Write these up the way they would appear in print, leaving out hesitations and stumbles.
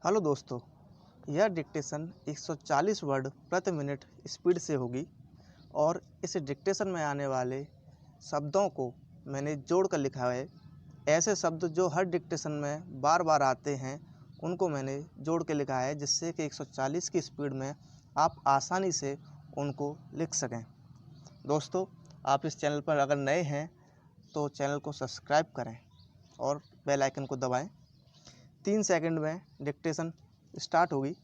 Hello दोस्तों, यह dictation 140 word प्रति मिनट स्पीड से होगी और इस डिक्टेशन में आने वाले शब्दों को मैंने जोड़ कर लिखा है। ऐसे शब्द जो हर डिक्टेशन में बार बार आते हैं उनको मैंने जोड़ के लिखा है, जिससे कि 140 की स्पीड में आप आसानी से उनको लिख सकें। दोस्तों, आप इस चैनल पर अगर नए हैं तो चैनल को सब्सक्राइब करें और बेल आइकन को दबाएं। 3 सेकंड में डिक्टेशन स्टार्ट होगी।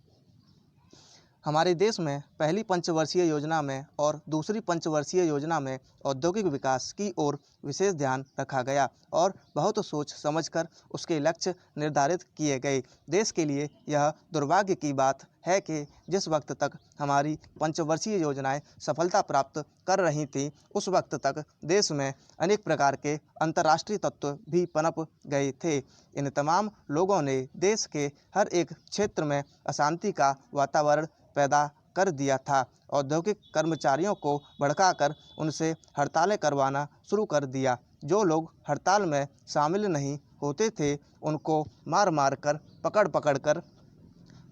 हमारे देश में पहली पंचवर्षीय योजना में और दूसरी पंचवर्षीय योजना में औद्योगिक विकास की ओर विशेष ध्यान रखा गया और बहुत सोच समझकर उसके लक्ष्य निर्धारित किए गए। देश के लिए यह दुर्भाग्य की बात है कि जिस वक्त तक हमारी पंचवर्षीय योजनाएं सफलता प्राप्त कर रही थीं, उस वक्त तक देश में अनेक प्रकार के अंतर्राष्ट्रीय तत्व भी पनप गए थे। इन तमाम लोगों ने देश के हर एक क्षेत्र में अशांति का वातावरण पैदा कर दिया था। औद्योगिक कर्मचारियों को भड़काकर उनसे हड़तालें करवाना शुरू कर दिया। जो लोग हड़ताल में शामिल नहीं होते थे उनको मार मार कर पकड़ पकड़ कर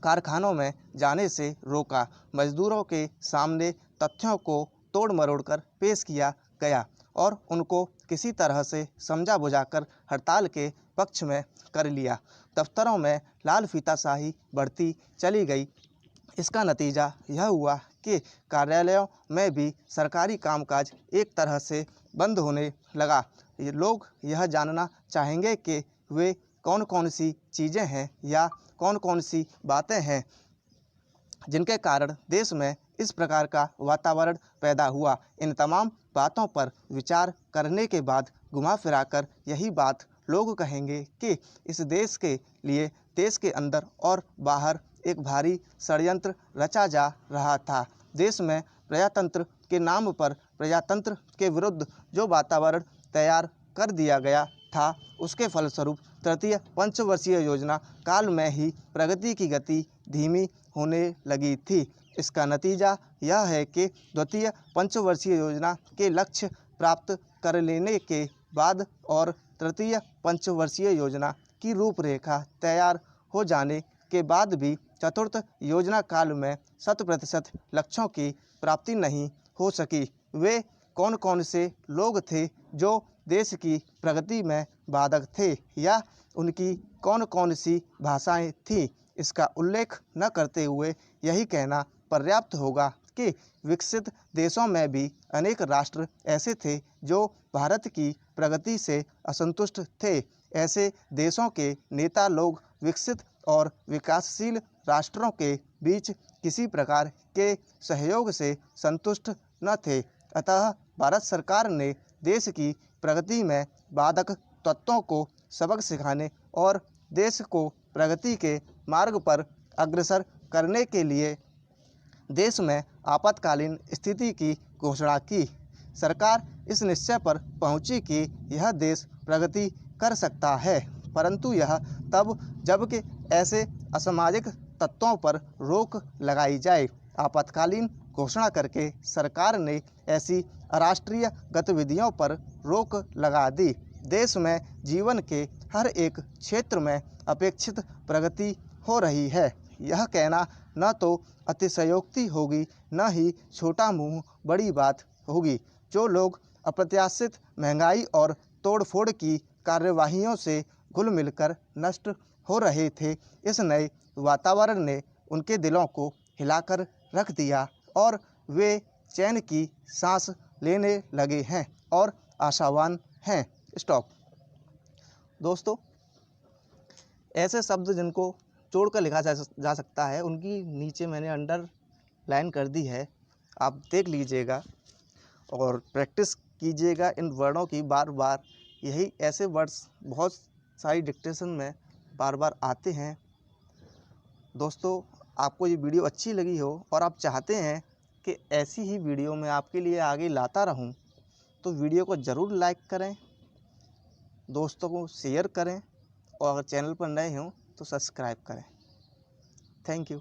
कारखानों में जाने से रोका। मजदूरों के सामने तथ्यों को तोड़ मरोड़ कर पेश किया गया और उनको किसी तरह से समझा बुझाकर हड़ताल के पक्ष में कर लिया। दफ्तरों में लाल फीताशाही बढ़ती चली गई। इसका नतीजा यह हुआ कि कार्यालयों में भी सरकारी कामकाज एक तरह से बंद होने लगा। ये लोग यह जानना चाहेंगे कि वे कौन कौन सी चीज़ें हैं या कौन कौन सी बातें हैं जिनके कारण देश में इस प्रकार का वातावरण पैदा हुआ। इन तमाम बातों पर विचार करने के बाद घुमा फिराकर यही बात लोग कहेंगे कि इस देश के लिए देश के अंदर और बाहर एक भारी षड्यंत्र रचा जा रहा था। देश में प्रजातंत्र के नाम पर प्रजातंत्र के विरुद्ध जो वातावरण तैयार कर दिया गया था, उसके फलस्वरूप तृतीय पंचवर्षीय योजना काल में ही प्रगति की गति धीमी होने लगी थी। इसका नतीजा यह है कि द्वितीय पंचवर्षीय योजना के लक्ष्य प्राप्त कर लेने के बाद और तृतीय पंचवर्षीय योजना की रूपरेखा तैयार हो जाने के बाद भी चतुर्थ योजना काल में 100% लक्ष्यों की प्राप्ति नहीं हो सकी। वे कौन कौन से लोग थे जो देश की प्रगति में बाधक थे या उनकी कौन कौन सी भाषाएं थीं, इसका उल्लेख न करते हुए यही कहना पर्याप्त होगा कि विकसित देशों में भी अनेक राष्ट्र ऐसे थे जो भारत की प्रगति से असंतुष्ट थे। ऐसे देशों के नेता लोग विकसित और विकासशील राष्ट्रों के बीच किसी प्रकार के सहयोग से संतुष्ट न थे। अतः भारत सरकार ने देश की प्रगति में बाधक तत्वों को सबक सिखाने और देश को प्रगति के मार्ग पर अग्रसर करने के लिए देश में आपातकालीन स्थिति की घोषणा की। सरकार इस निश्चय पर पहुंची कि यह देश प्रगति कर सकता है, परंतु यह तब जबकि ऐसे असामाजिक तत्वों पर रोक लगाई जाए। आपातकालीन घोषणा करके सरकार ने ऐसी अराष्ट्रीय गतिविधियों पर रोक लगा दी। देश में जीवन के हर एक क्षेत्र में अपेक्षित प्रगति हो रही है। यह कहना न तो अतिशयोक्ति होगी, न ही छोटा मुंह बड़ी बात होगी। जो लोग अप्रत्याशित महंगाई और तोड़फोड़ की कार्यवाहियों से घुल मिलकर नष्ट हो रहे थे, इस नए वातावरण ने उनके दिलों को हिलाकर रख दिया और वे चैन की सांस लेने लगे हैं और आशावान हैं। स्टॉप। दोस्तों, ऐसे शब्द जिनको जोड़कर लिखा जा सकता है उनकी नीचे मैंने अंडरलाइन कर दी है, आप देख लीजिएगा और प्रैक्टिस कीजिएगा इन वर्डों की बार बार। यही ऐसे वर्ड्स बहुत सारी डिक्टेशन में बार बार आते हैं। दोस्तों, आपको ये वीडियो अच्छी लगी हो और आप चाहते हैं कि ऐसी ही वीडियो मैं आपके लिए आगे लाता रहूं, तो वीडियो को ज़रूर लाइक करें, दोस्तों को शेयर करें और अगर चैनल पर नए हों तो सब्सक्राइब करें। Thank you.